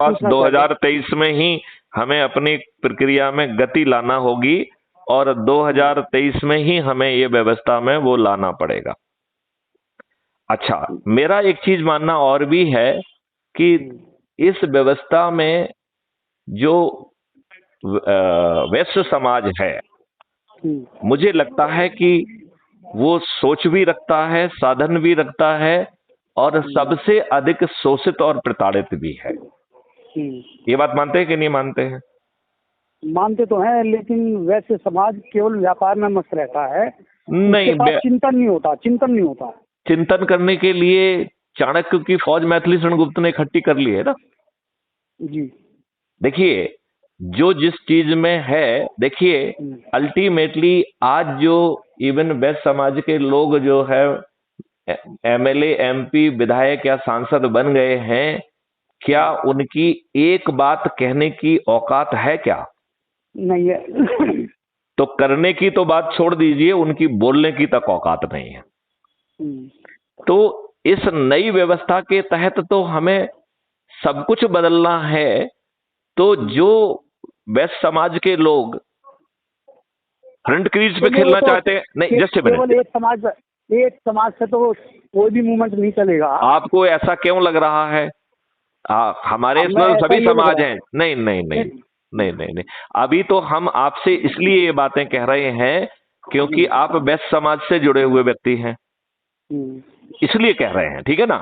पास 2023 में ही हमें अपनी प्रक्रिया में गति लाना होगी और 2023 में ही हमें ये व्यवस्था में वो लाना पड़ेगा। अच्छा, मेरा एक चीज मानना और भी है कि इस व्यवस्था में जो वैश्य समाज है, मुझे लगता है कि वो सोच भी रखता है, साधन भी रखता है और सबसे अधिक शोषित और प्रताड़ित भी है। ये बात मानते हैं कि नहीं मानते हैं? मानते तो हैं, लेकिन वैसे समाज केवल व्यापार में मस्त रहता है, नहीं, चिंतन नहीं होता। चिंतन करने के लिए चाणक्य की फौज मैथिली शरणगुप्त ने इकट्ठी कर ली है ना जी। देखिए, जो जिस चीज में है, देखिए अल्टीमेटली आज जो इवन वैश्य समाज के लोग जो है एमएलए, एमपी, विधायक या सांसद बन गए हैं, क्या उनकी एक बात कहने की औकात है क्या? नहीं है। तो करने की तो बात छोड़ दीजिए, उनकी बोलने की तक औकात नहीं है। तो इस नई व्यवस्था के तहत तो हमें सब कुछ बदलना है। तो जो वैश्य समाज के लोग फ्रंट क्रीज पे खेलना चाहते हैं, नहीं जस्ट केवल एक समाज से तो कोई भी मूवमेंट नहीं चलेगा। आपको ऐसा क्यों लग रहा है? हमारे इसमें सभी समाज हैं। नहीं नहीं नहीं नहीं नहीं नहीं, अभी तो हम आपसे इसलिए ये बातें कह रहे हैं क्योंकि आप वैश्य समाज से जुड़े हुए व्यक्ति हैं, इसलिए कह रहे हैं, ठीक है ना?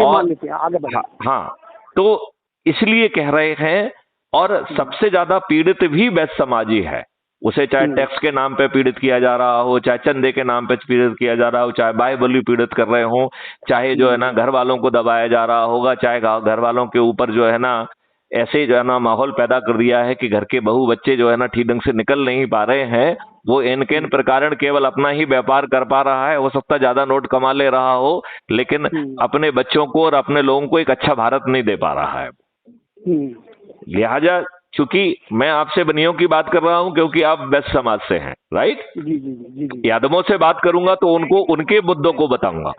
और आगे हाँ, तो इसलिए कह रहे हैं। और सबसे ज्यादा पीड़ित भी वैश्य समाज ही है। उसे चाहे टैक्स के नाम पे पीड़ित किया जा रहा हो, चाहे चंदे के नाम पे पीड़ित किया जा रहा हो, चाहे बाह्य पीड़ित कर रहे हो, चाहे जो है ना घर वालों को दबाया जा रहा होगा, चाहे घर वालों के ऊपर जो है ना ऐसे जो है ना माहौल पैदा कर दिया है कि घर के बहू बच्चे जो है ना ठीक ढंग से निकल नहीं पा रहे हैं। वो इनके प्रकार केवल अपना ही व्यापार कर पा रहा है, हो सकता ज्यादा नोट कमा ले रहा हो, लेकिन अपने बच्चों को और अपने लोगों को एक अच्छा भारत नहीं दे पा रहा है। लिहाजा चूंकि मैं आपसे बनियों की बात कर रहा हूं क्योंकि आप वैश्य समाज से हैं, राइट? यादवों से बात करूंगा तो उनको उनके मुद्दों को बताऊंगा,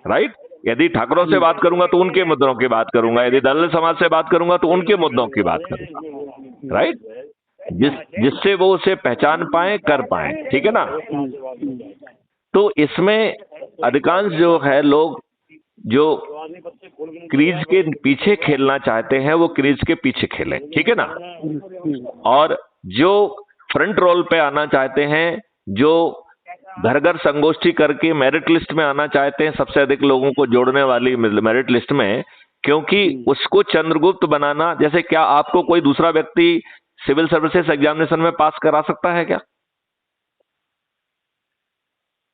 राइट? यदि ठाकुरों से बात करूंगा तो उनके मुद्दों की बात करूंगा, यदि दलित समाज से बात करूंगा तो उनके मुद्दों की बात करूंगा, राइट? जिससे वो उसे पहचान पाए, कर पाए, ठीक है ना? तो इसमें अधिकांश जो है लोग जो क्रीज के पीछे खेलना चाहते हैं वो क्रीज के पीछे खेलें, ठीक है ना? और जो फ्रंट रोल पे आना चाहते हैं, जो घर घर संगोष्ठी करके मेरिट लिस्ट में आना चाहते हैं, सबसे अधिक लोगों को जोड़ने वाली मेरिट लिस्ट में, क्योंकि उसको चंद्रगुप्त बनाना, जैसे क्या आपको कोई दूसरा व्यक्ति सिविल सर्विसेज एग्जामिनेशन में पास करा सकता है क्या?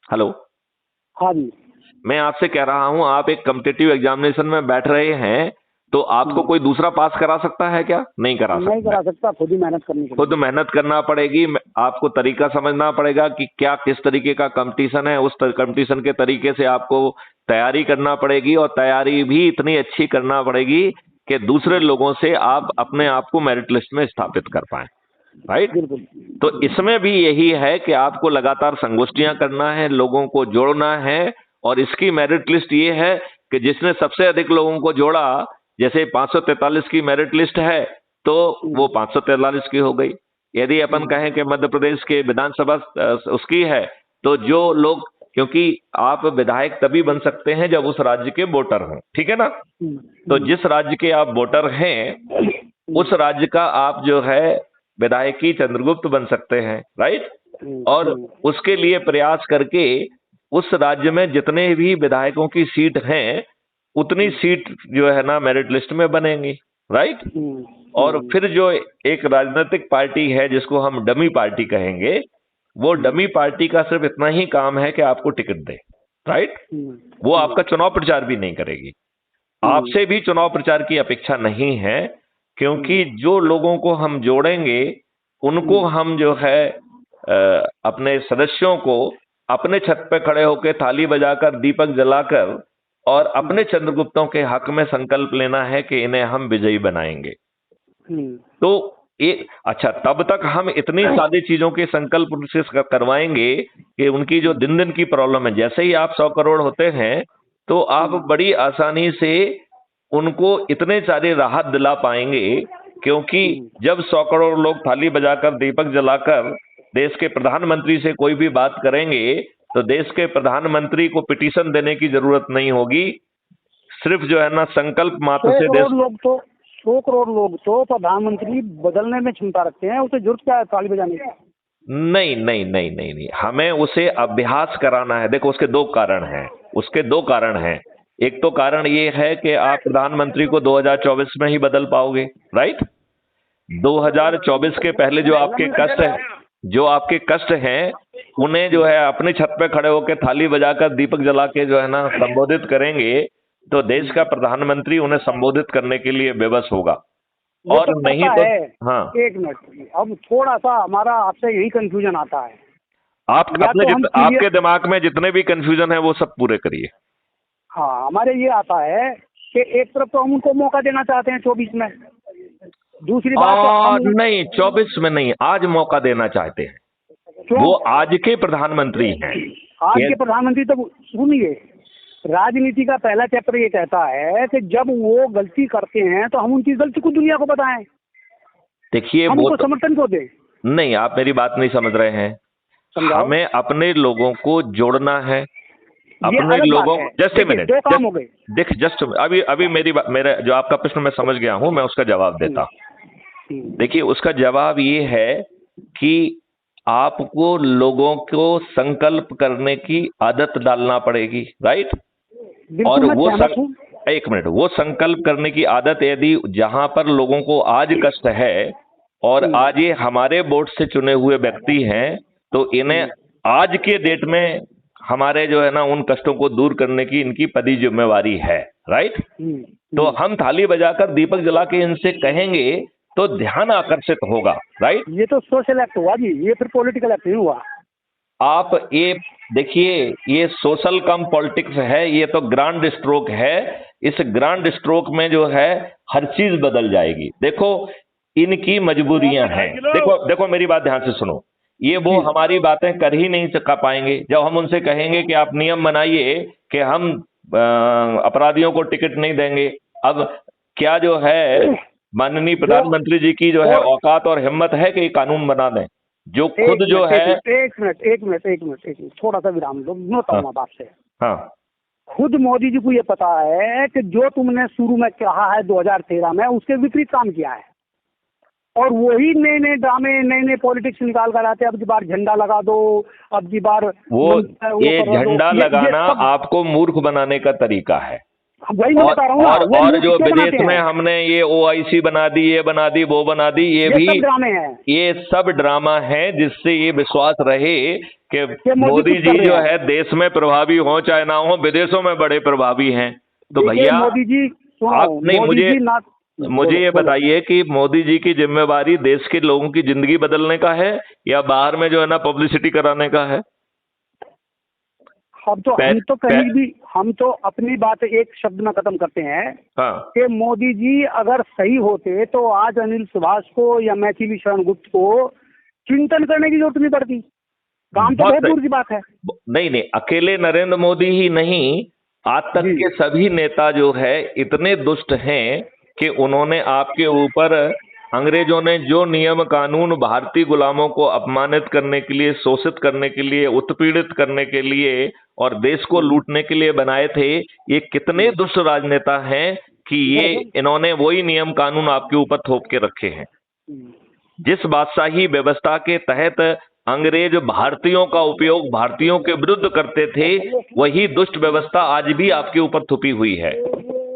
हेलो, हाँ जी, मैं आपसे कह रहा हूं, आप एक कॉम्पिटिटिव एग्जामिनेशन में बैठ रहे हैं तो आपको कोई दूसरा पास करा सकता है क्या? नहीं करा सकता। नहीं करा सकता, खुद ही मेहनत करनी पड़ेगी। खुद मेहनत करना पड़ेगी। आपको तरीका समझना पड़ेगा कि क्या किस तरीके का कंपटीशन है, उस कंपटीशन के तरीके से आपको तैयारी करना पड़ेगी और तैयारी भी इतनी अच्छी करना पड़ेगी कि दूसरे लोगों से आप अपने आप को मेरिट लिस्ट में स्थापित कर पाए, राइट? तो इसमें भी यही है कि आपको लगातार संगोष्ठियां करना है, लोगों को जोड़ना है और इसकी मेरिट लिस्ट ये है कि जिसने सबसे अधिक लोगों को जोड़ा, जैसे 543 की मेरिट लिस्ट है तो वो 543 की हो गई। यदि अपन कहें कि मध्य प्रदेश के विधानसभा उसकी है तो जो लोग, क्योंकि आप विधायक तभी बन सकते हैं जब उस राज्य के वोटर हों, ठीक है ना? तो जिस राज्य के आप वोटर हैं उस राज्य का आप जो है विधायकी चंद्रगुप्त बन सकते हैं, राइट? और उसके लिए प्रयास करके उस राज्य में जितने भी विधायकों की सीट हैं उतनी सीट जो है ना मेरिट लिस्ट में बनेंगी, राइट? और फिर जो एक राजनीतिक पार्टी है जिसको हम डमी पार्टी कहेंगे, वो डमी पार्टी का सिर्फ इतना ही काम है कि आपको टिकट दे, राइट? वो आपका चुनाव प्रचार भी नहीं करेगी, आपसे भी चुनाव प्रचार की अपेक्षा नहीं है, क्योंकि जो लोगों को हम जोड़ेंगे उनको हम जो है अपने सदस्यों को अपने छत पे खड़े होकर थाली बजाकर, दीपक जलाकर और अपने चंद्रगुप्तों के हक में संकल्प लेना है कि इन्हें हम विजयी बनाएंगे। तो एक अच्छा, तब तक हम इतनी सारी चीजों के संकल्प उनसे करवाएंगे कि उनकी जो दिन दिन की प्रॉब्लम है, जैसे ही आप 100 करोड़ होते हैं तो आप बड़ी आसानी से उनको इतने सारे राहत दिला पाएंगे, क्योंकि जब 100 करोड़ लोग थाली बजाकर दीपक जलाकर देश के प्रधानमंत्री से कोई भी बात करेंगे तो देश के प्रधानमंत्री को पिटीशन देने की जरूरत नहीं होगी। सिर्फ जो है ना संकल्प मात्र से 100 करोड़ लोग तो प्रधानमंत्री बदलने में क्षमता रखते हैं, उसे जरूरत क्या है ताली बजाने की? नहीं नहीं नहीं नहीं नहीं, हमें उसे अभ्यास कराना है। देखो उसके दो कारण हैं। एक तो कारण ये है कि आप प्रधानमंत्री को 2024 में ही बदल पाओगे, राइट। 2024 के पहले जो आपके कष्ट हैं उन्हें जो है अपनी छत पे खड़े होकर थाली बजाकर दीपक जला के जो है ना संबोधित करेंगे तो देश का प्रधानमंत्री उन्हें संबोधित करने के लिए बेबस होगा। और तो नहीं तो हाँ, एक मिनट, अब थोड़ा सा हमारा आपसे यही कंफ्यूजन आता है। आप अपने आपके दिमाग में जितने भी कंफ्यूजन है वो सब पूरे करिए। हाँ, हमारे ये आता है कि एक तरफ तो हम उनको मौका देना चाहते हैं 24 में, दूसरी बात नहीं 24 में नहीं, आज मौका देना चाहते हैं। वो आज के प्रधानमंत्री हैं। आज के प्रधानमंत्री तो सुनिए, राजनीति का पहला चैप्टर ये कहता है कि जब वो गलती करते हैं तो हम उनकी गलती को दुनिया को बताएं। देखिए हम उनको समर्थन को दें। नहीं, आप मेरी बात नहीं समझ रहे हैं। हमें अपने लोगों को जोड़ना है, अपने लोगों जस्ट मिनट देख जस्ट अभी मेरा जो आपका प्रश्न मैं समझ गया हूं, मैं उसका जवाब देता हूं। देखिए उसका जवाब ये है कि आपको लोगों को संकल्प करने की आदत डालना पड़ेगी, राइट। और वो एक मिनट, वो संकल्प करने की आदत यदि जहां पर लोगों को आज कष्ट है और आज ये हमारे बोर्ड से चुने हुए व्यक्ति हैं तो इन्हें आज के डेट में हमारे जो है ना उन कष्टों को दूर करने की इनकी पदी जिम्मेवारी है, राइट। तो हम थाली बजाकर दीपक जला के इनसे कहेंगे तो ध्यान आकर्षित होगा, राइट। ये तो सोशल एक्ट हुआ जी, ये फिर पॉलिटिकल एक्ट नहीं हुआ। आप ये देखिए, ये सोशल कम पॉलिटिक्स है, ये तो ग्रांड स्ट्रोक है। इस ग्रांड स्ट्रोक में जो है हर चीज बदल जाएगी। देखो इनकी मजबूरियां हैं। देखो मेरी बात ध्यान से सुनो। ये वो हमारी बातें कर ही नहीं पाएंगे जब हम उनसे कहेंगे कि आप नियम बनाइए कि हम अपराधियों को टिकट नहीं देंगे। अब क्या जो है माननीय प्रधानमंत्री जी की जो है औकात और हिम्मत है कि कानून बना दें जो खुद जो है। एक मिनट थोड़ा सा विराम लो, नोता हूँ बात से। हाँ, खुद मोदी जी को ये पता है कि जो तुमने शुरू में कहा है 2013 में उसके विपरीत काम किया है और वही नए नए ड्रामे, नए नए पॉलिटिक्स निकाल कर आते हैं। अब की बार झंडा लगा दो, अब की बार वो ये झंडा लगाना आपको मूर्ख बनाने का तरीका है। वही मैं बता रहा हूँ। और जो विदेश में हमने ये OIC बना दी, ये बना दी, वो बना दी, ये भी ड्रामे हैं। ये सब ड्रामा है जिससे ये विश्वास रहे कि मोदी जी जो है देश में प्रभावी हो चाहे ना हो, विदेशों में बड़े प्रभावी हैं। तो भैया मोदी जी आप नहीं, मुझे ये बताइए कि मोदी जी की जिम्मेवारी देश के लोगों की जिंदगी बदलने का है या बाहर में जो है ना पब्लिसिटी कराने का है? हम तो अपनी बात एक शब्द में खत्म करते हैं। हाँ। कि मोदी जी अगर सही होते तो आज अनिल सुभाष को या मैथिली शरण गुप्त को चिंतन करने की जरूरत नहीं पड़ती। काम तो बहुत दूर की बात है। नहीं, अकेले नरेंद्र मोदी ही नहीं, आज तक के सभी नेता जो है इतने दुष्ट हैं कि उन्होंने आपके ऊपर अंग्रेजों ने जो नियम कानून भारतीय गुलामों को अपमानित करने के लिए, शोषित करने के लिए, उत्पीड़ित करने के लिए और देश को लूटने के लिए बनाए थे, ये कितने दुष्ट राजनेता हैं कि ये इन्होंने वही नियम कानून आपके ऊपर थोप के रखे हैं। जिस बादशाही व्यवस्था के तहत अंग्रेज भारतीयों का उपयोग भारतीयों के विरुद्ध करते थे, वही दुष्ट व्यवस्था आज भी आपके ऊपर थोपी हुई है।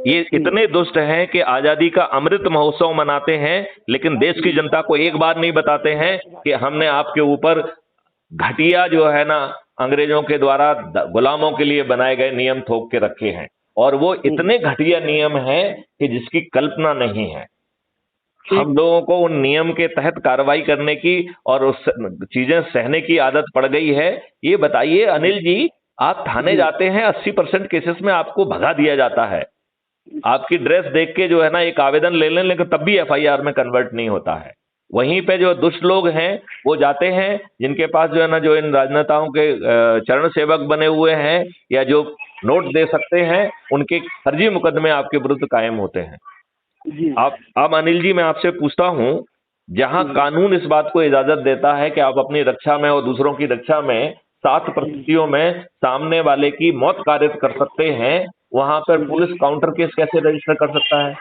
ये इतने दुष्ट हैं कि आजादी का अमृत महोत्सव मनाते हैं लेकिन देश की जनता को एक बार नहीं बताते हैं कि हमने आपके ऊपर घटिया जो है ना अंग्रेजों के द्वारा गुलामों के लिए बनाए गए नियम थोप के रखे हैं। और वो इतने घटिया नियम हैं कि जिसकी कल्पना नहीं है। हम लोगों को उन नियम के तहत कार्रवाई करने की और उस चीजें सहने की आदत पड़ गई है। ये बताइए अनिल जी, आप थाने जाते हैं, 80% केसेस में आपको भगा दिया जाता है। आपकी ड्रेस देख के जो है ना एक आवेदन ले लें, लेकिन तब भी FIR में कन्वर्ट नहीं होता है। वहीं पे जो दुष्ट लोग हैं वो जाते हैं, जिनके पास जो है ना, जो इन राजनेताओं के चरण सेवक बने हुए हैं या जो नोट दे सकते हैं, उनके फर्जी मुकदमे आपके विरुद्ध कायम होते हैं। जी आप अब अनिल जी, मैं आपसे पूछता हूं, जहां कानून इस बात को इजाजत देता है कि आप अपनी रक्षा में और दूसरों की रक्षा में 7 परिस्थितियों में सामने वाले की मौत कारित कर सकते हैं, वहां पर पुलिस काउंटर केस कैसे रजिस्टर कर सकता है?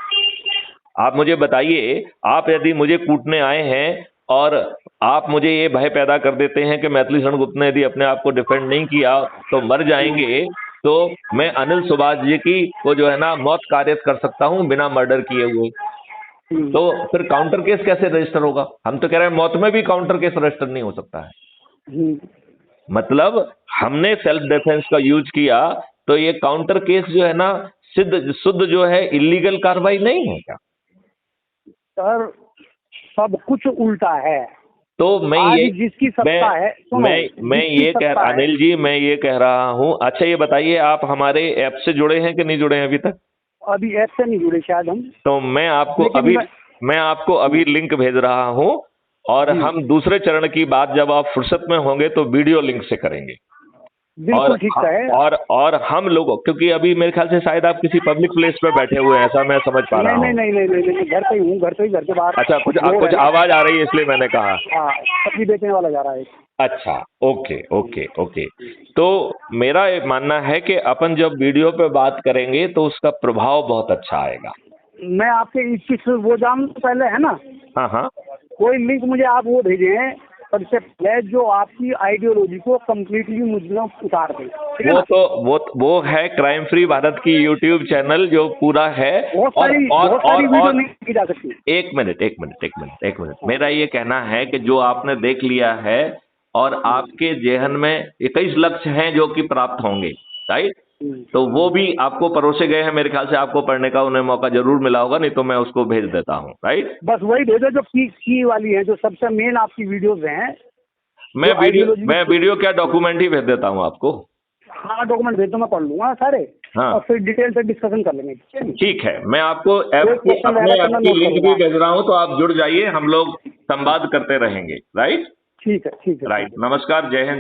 आप मुझे बताइए, आप यदि मुझे कूटने आए हैं और आप मुझे ये भय पैदा कर देते हैं कि मैथिली शरण गुप्त ने यदि अपने आप को डिफेंड नहीं किया तो मर जाएंगे, तो मैं अनिल सुभाष जी की को जो है ना मौत कारित कर सकता हूं बिना मर्डर किए हुए। तो फिर काउंटर केस कैसे रजिस्टर होगा? हम तो कह रहे हैं मौत में भी काउंटर केस रजिस्टर नहीं हो सकता है। मतलब हमने सेल्फ डिफेंस का यूज किया, तो ये काउंटर केस जो है ना शुद्ध जो है इलीगल कार्रवाई नहीं है क्या? सर सब कुछ उल्टा है। तो मैं आज ये जिसकी सत्ता है, मैं ये कह अनिल जी, मैं ये कह रहा हूँ। अच्छा ये बताइए, आप हमारे ऐप से जुड़े हैं कि नहीं जुड़े हैं अभी तक? अभी ऐप से नहीं जुड़े शायद हम। तो मैं आपको अभी लिंक भेज रहा हूँ, और हम दूसरे चरण की बात जब आप फुर्सत में होंगे तो वीडियो लिंक से करेंगे। बिल्कुल ठीक है। और हम लोगों, क्योंकि अभी मेरे ख्याल से शायद आप किसी पब्लिक प्लेस पे बैठे हुए हैं, ऐसा मैं समझ पा रहा हूँ। नहीं, घर पे ही हूँ, घर के बाहर। अच्छा, कुछ आवाज आ रही है इसलिए मैंने कहा। हाँ, सब्जी बेचने वाला जा रहा है। अच्छा, ओके। तो मेरा ये मानना है कि अपन जब वीडियो पे बात करेंगे तो उसका प्रभाव बहुत अच्छा आएगा। मैं आपके 21 वो जान पहले है ना, हाँ, कोई लिंक मुझे आप वो भेजें सबसे पहले, जो आपकी आइडियोलॉजी को कम्प्लीटली मुझे उतार दें। वो है क्राइम फ्री भारत की यूट्यूब चैनल जो पूरा है। बहुत सारी वीडियो नहीं की जा सकती। एक मिनट, मेरा ये कहना है कि जो आपने देख लिया है और आपके जेहन में 21 लक्ष्य हैं जो कि प्राप्त होंगे, राइट? तो वो भी आपको परोसे गए हैं, मेरे ख्याल से आपको पढ़ने का उन्हें मौका जरूर मिला होगा, नहीं तो मैं उसको भेज देता हूँ, राइट? बस वही भेजो जो की वाली है, जो सबसे मेन आपकी वीडियोस हैं। मैं वीडियो क्या डॉक्यूमेंट ही भेज देता हूँ आपको। हाँ, डॉक्यूमेंट भेज दो, मैं पढ़ लूंगा सारे। हाँ, और फिर डिटेल से डिस्कशन कर लेंगे। ठीक है, मैं आपको ऐप की लिंक भी भेज रहा हूँ, तो आप जुड़ जाइए, हम लोग संवाद करते रहेंगे, राइट? ठीक है। राइट। नमस्कार, जय हिंद।